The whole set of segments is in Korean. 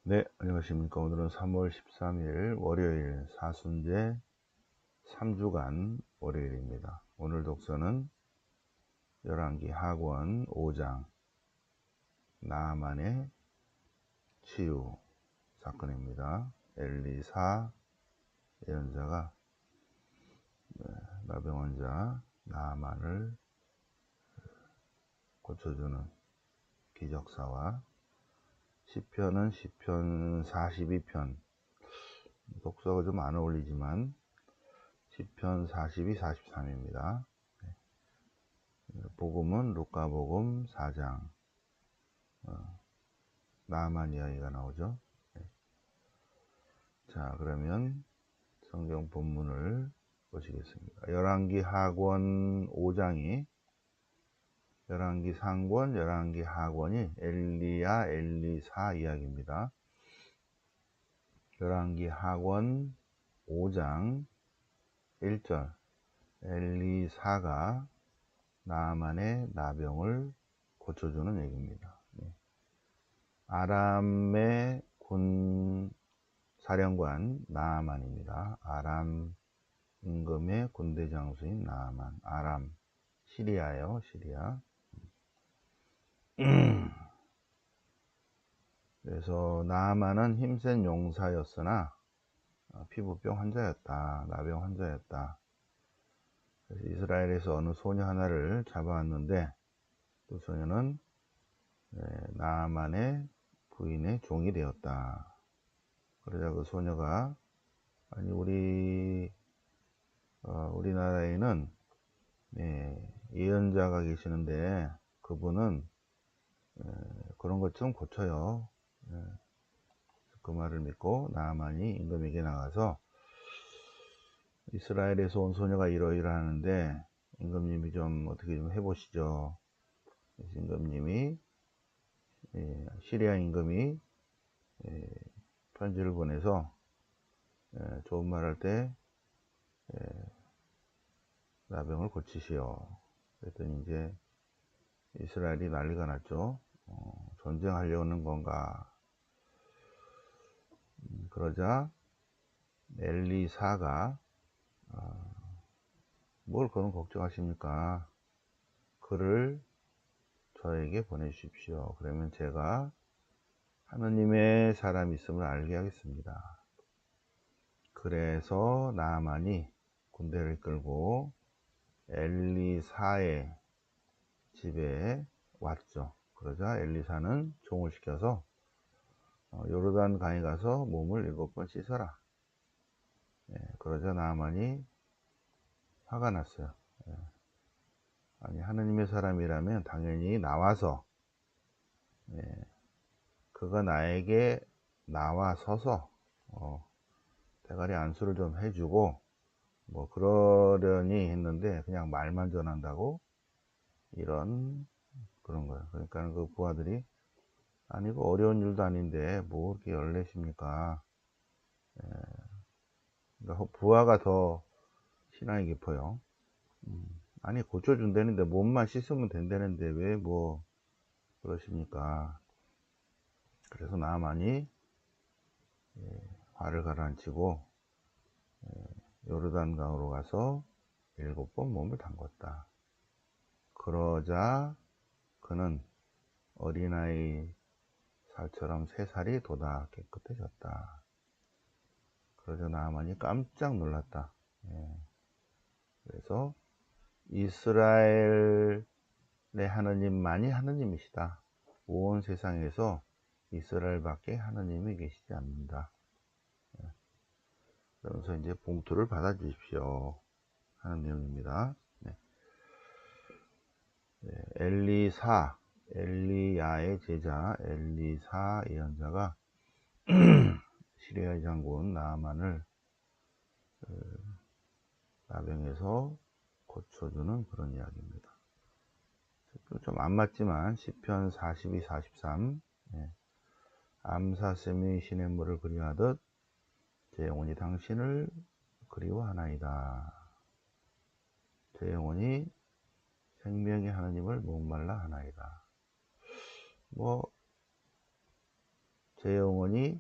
네, 안녕하십니까. 오늘은 3월 13일 월요일 사순제 3주간 월요일입니다. 오늘 독서는 열왕기 하권 5장 나아만의 치유 사건입니다. 엘리사 예언자가 나병 환자 나아만을 고쳐주는 기적사와 시편은 시편 42편, 독서가 좀 안 어울리지만 시편 42, 43입니다. 복음은 루카복음 4장 나아만 이야기가 나오죠. 자, 그러면 성경 본문을 보시겠습니다. 열왕기 하권 5장이 열왕기 상권, 열왕기 하권이 엘리야, 엘리사 이야기입니다. 열왕기 하권 5장 1절 엘리사가 나아만의 나병을 고쳐주는 얘기입니다. 아람의 군 사령관 나아만입니다. 아람 임금의 군대 장수인 나아만. 아람 시리아예요. 시리아. 그래서 나아만은 힘센 용사였으나 피부병 환자였다. 나병 환자였다. 그래서 이스라엘에서 어느 소녀 하나를 잡아왔는데 그 소녀는 나아만의 부인의 종이 되었다. 그러자 그 소녀가 아니 우리나라에는 예언자가 계시는데 그분은 그런 것 좀 고쳐요. 그 말을 믿고 나아만이 임금에게 나가서 이스라엘에서 온 소녀가 이러이러하는데 임금님이 좀 어떻게 좀 해보시죠. 그래서 임금님이 시리아 임금이 편지를 보내서 좋은 말 할 때 나병을 고치시오. 그랬더니 이제 이스라엘이 난리가 났죠. 전쟁하려는 건가. 그러자 엘리사가 뭘 그런 걱정하십니까? 그를 저에게 보내주십시오. 그러면 제가 하느님의 사람이 있음을 알게 하겠습니다. 그래서 나아만이 군대를 끌고 엘리사의 집에 왔죠. 그러자 엘리사는 종을 시켜서 요르단 강에 가서 몸을 7번 씻어라. 그러자 나아만이 화가 났어요. 아니 하느님의 사람이라면 당연히 나와서 그가 나에게 나와서서 대가리 안수를 좀 해주고 뭐 그러려니 했는데 그냥 말만 전한다고 이런 그런 거예요. 그러니까 그 부하들이 아니 그 어려운 일도 아닌데 뭐 그렇게 열내십니까? 그러니까 부하가 더 신앙이 깊어요. 아니 고쳐준다는데 몸만 씻으면 된다는데 왜 뭐 그러십니까? 그래서 나아만이 화를 가라앉히고 요르단강으로 가서 7번 몸을 담궜다. 그러자 그는 어린아이 살처럼 3살이 돋아 깨끗해졌다. 그러자 나아만이 깜짝 놀랐다. 그래서 이스라엘의 하느님만이 하느님이시다. 온 세상에서 이스라엘밖에 하느님이 계시지 않는다. 그러면서 이제 봉투를 받아 주십시오 하는 내용입니다. 엘리야의 제자 엘리사 예언자가 시리아의 장군 나아만을 나병에서 고쳐주는 그런 이야기입니다. 좀 안 맞지만 시편 42, 43 암사슴이 시냇물을 그리하듯 제 영혼이 당신을 그리워하나이다. 제 영혼이 생명의 하나님을 목말라 하나이다. 뭐 제 영혼이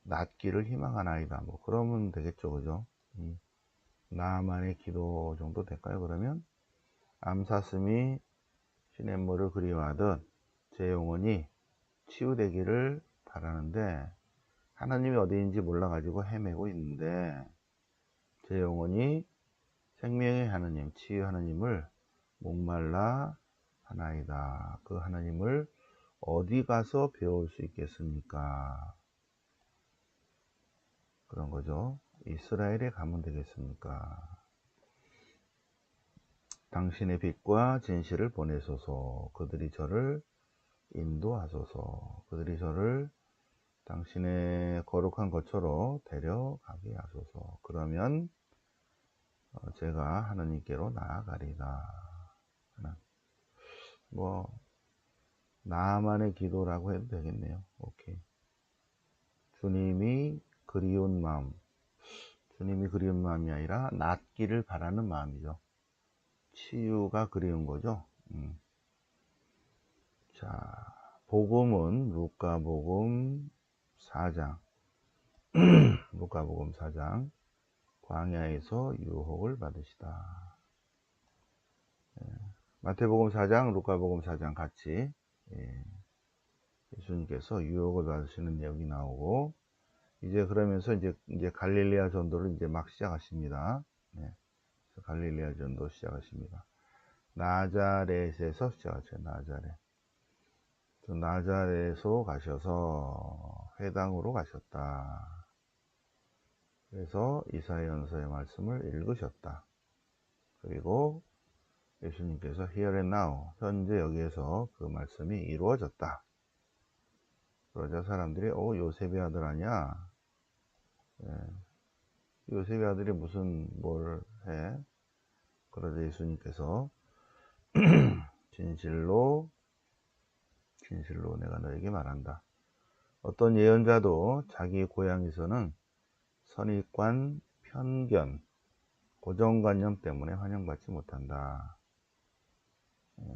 낫기를 희망하나이다. 뭐 그러면 되겠죠, 그죠? 나만의 기도 정도 될까요? 그러면 암사슴이 시냇물을 그리워하듯 제 영혼이 치유되기를 바라는데, 하나님이 어디인지 몰라가지고 헤매고 있는데, 제 영혼이 생명의 하나님, 치유 하나님을 목말라 하나이다. 그 하나님을 어디 가서 배울 수 있겠습니까? 그런 거죠. 이스라엘에 가면 되겠습니까? 당신의 빛과 진실을 보내소서. 그들이 저를 인도하소서. 그들이 저를 당신의 거룩한 것처로 데려가게 하소서. 그러면 제가 하나님께로 나아가리다. 뭐 나만의 기도라고 해도 되겠네요. 오케이. 주님이 그리운 마음, 주님이 그리운 마음이 아니라 낫기를 바라는 마음이죠. 치유가 그리운 거죠. 자, 복음은 루카복음 4장 루카복음 4장 광야에서 유혹을 받으시다. 마태복음 4장, 루카복음 4장 같이 예수님께서 유혹을 받으시는 내용이 나오고, 이제 그러면서 이제 갈릴레아 전도를 이제 막 시작하십니다. 네. 갈릴레아 전도 시작하십니다. 나자렛에서 시작하죠. 나자렛으로 가셔서 회당으로 가셨다. 그래서 이사야서의 말씀을 읽으셨다. 그리고 예수님께서 here and now, 현재 여기에서 그 말씀이 이루어졌다. 그러자 사람들이 요셉의 아들 아니야? 예. 요셉의 아들이 무슨 뭘 해? 그러자 예수님께서 진실로 내가 너에게 말한다. 어떤 예언자도 자기 고향에서는 선입관, 편견, 고정관념 때문에 환영받지 못한다.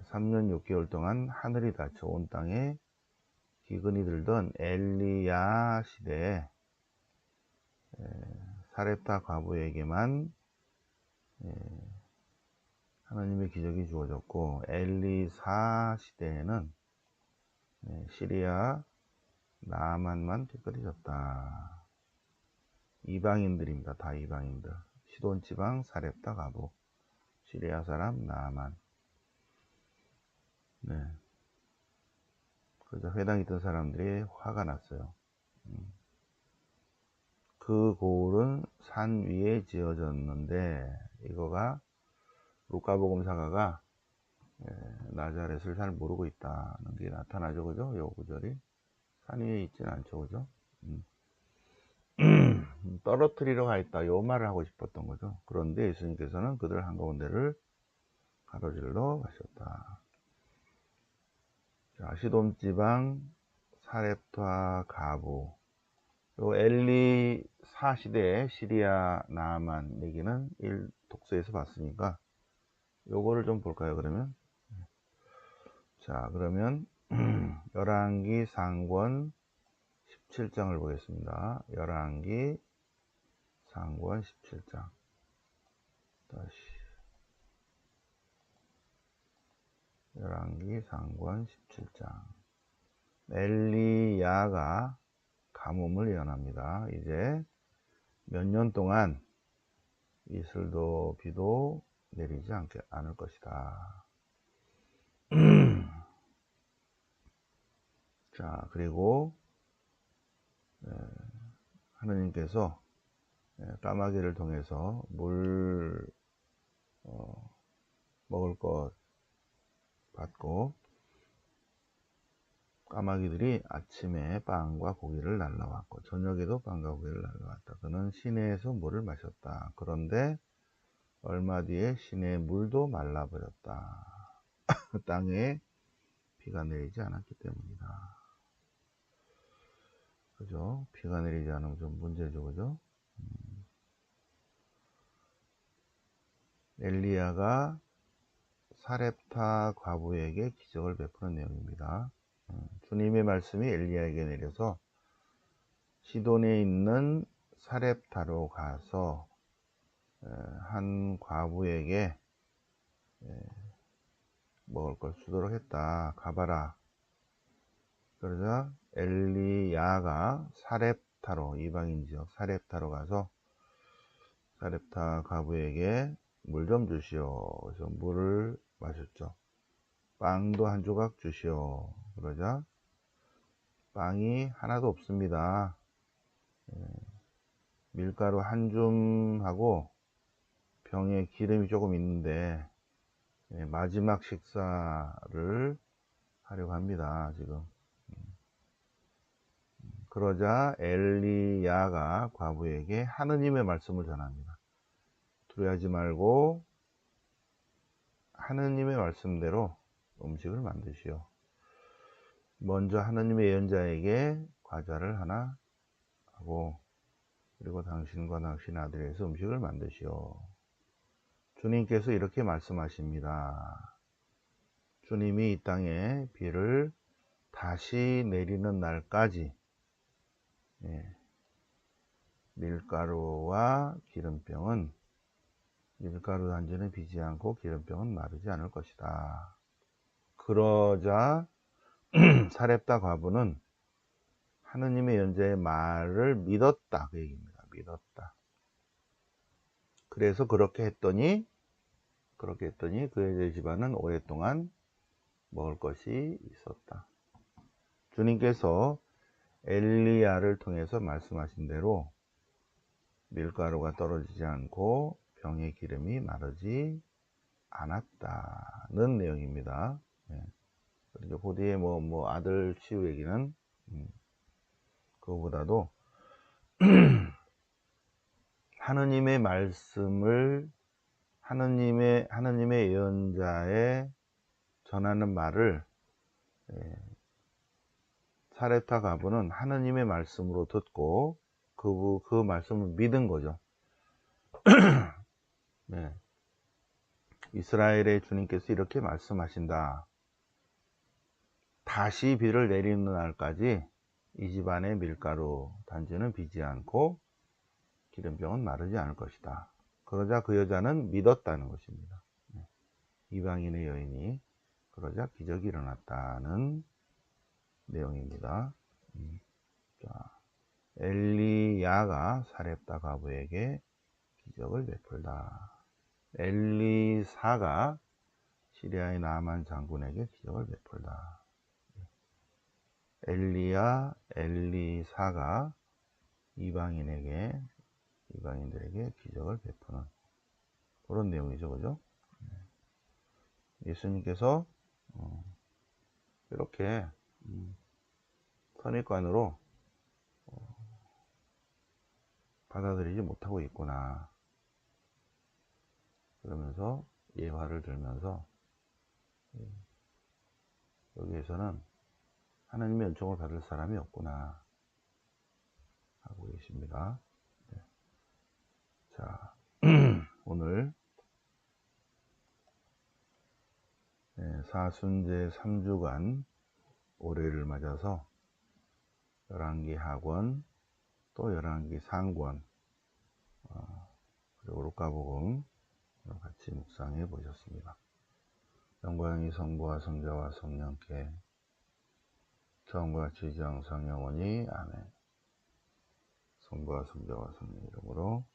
3년 6개월 동안 하늘이 닫혀 온 땅에 기근이 들던 엘리야 시대에 사렙타 과부에게만 하나님의 기적이 주어졌고, 엘리사 시대에는 시리아 나만만 특별히 졌다. 이방인들입니다. 다 이방인들. 시돈 지방 사렙타 과부, 시리아 사람 나만. 네. 그래서 회당에 있던 사람들이 화가 났어요. 그 고을은 산 위에 지어졌는데, 이거가 루카복음 사가가 나자렛을 잘 모르고 있다는 게 나타나죠. 그죠? 요 구절이 산 위에 있지는 않죠. 그죠? 떨어뜨리러 가 있다, 요 말을 하고 싶었던 거죠. 그런데 예수님께서는 그들 한가운데를 가로질러 가셨다. 자, 시돔 지방 사렙타 가부, 요 엘리 사 시대의 시리아 나만 얘기는 독서에서 봤으니까 요거를 좀 볼까요? 그러면 자, 그러면 열왕기 상권 17장을 보겠습니다. 열왕기 상권 17장. 다시 열왕기 상권 17장. 엘리야가 가뭄을 예언합니다. 이제 몇 년 동안 이슬도 비도 내리지 않을 것이다. 자, 그리고 하느님께서 까마귀를 통해서 물 먹을 것 받고, 까마귀들이 아침에 빵과 고기를 날라왔고 저녁에도 빵과 고기를 날라왔다. 그는 시내에서 물을 마셨다. 그런데 얼마 뒤에 시내의 물도 말라버렸다. 땅에 비가 내리지 않았기 때문이다. 그죠? 비가 내리지 않으면 좀 문제죠. 그죠? 엘리야가 사렙타 과부에게 기적을 베푸는 내용입니다. 주님의 말씀이 엘리야에게 내려서 시돈에 있는 사렙타로 가서 한 과부에게 먹을 걸 주도록 했다. 가봐라. 그러자 엘리야가 사렙타로, 이방인 지역 사렙타로 가서 사렙타 과부에게 물 좀 주시오. 그래서 물을 마셨죠. 빵도 한 조각 주시오. 그러자 빵이 하나도 없습니다. 밀가루 한 줌하고 병에 기름이 조금 있는데 마지막 식사를 하려고 합니다. 지금. 그러자 엘리야가 과부에게 하느님의 말씀을 전합니다. 두려워하지 말고 하느님의 말씀대로 음식을 만드시오. 먼저 하느님의 예언자에게 과자를 하나 하고, 그리고 당신과 당신 아들에서 음식을 만드시오. 주님께서 이렇게 말씀하십니다. 주님이 이 땅에 비를 다시 내리는 날까지 밀가루와 기름병은, 밀가루 단지는 비지 않고 기름병은 마르지 않을 것이다. 그러자 사렙다 과부는 하느님의 연자의 말을 믿었다, 그 얘기입니다. 믿었다. 그래서 그렇게 했더니 그의 집안은 오랫동안 먹을 것이 있었다. 주님께서 엘리야를 통해서 말씀하신 대로 밀가루가 떨어지지 않고 병의 기름이 마르지 않았다는 내용입니다. 그리고 그 뒤에 아들 치유 얘기는 그거보다도 하느님의 말씀을, 하느님의 예언자의 전하는 말을 사렙타 과부는 하느님의 말씀으로 듣고 그 말씀을 믿은 거죠. 네. 이스라엘의 주님께서 이렇게 말씀하신다. 다시 비를 내리는 날까지 이 집안의 밀가루 단지는 비지 않고 기름병은 마르지 않을 것이다. 그러자 그 여자는 믿었다는 것입니다. 이방인의 여인이 그러자 기적이 일어났다는 내용입니다. 자, 엘리야가 사렙다 과부에게 기적을 베풀다. 엘리사가 시리아의 나만 장군에게 기적을 베풀다. 엘리사가 이방인들에게 기적을 베푸는 그런 내용이죠, 그죠? 예수님께서 이렇게 선입관으로 받아들이지 못하고 있구나. 그러면서 예화를 들면서 여기에서는 하나님의 은총을 받을 사람이 없구나 하고 계십니다. 네. 자, 오늘 사순제 3주간 올해를 맞아서 열왕기 하권, 또 열왕기 상권, 그리고 루카복음 같이 묵상해 보셨습니다. 영광이 성부와 성자와 성령께 처음과 같이 이제 항상 영원히 아멘. 성부와 성자와 성령 이름으로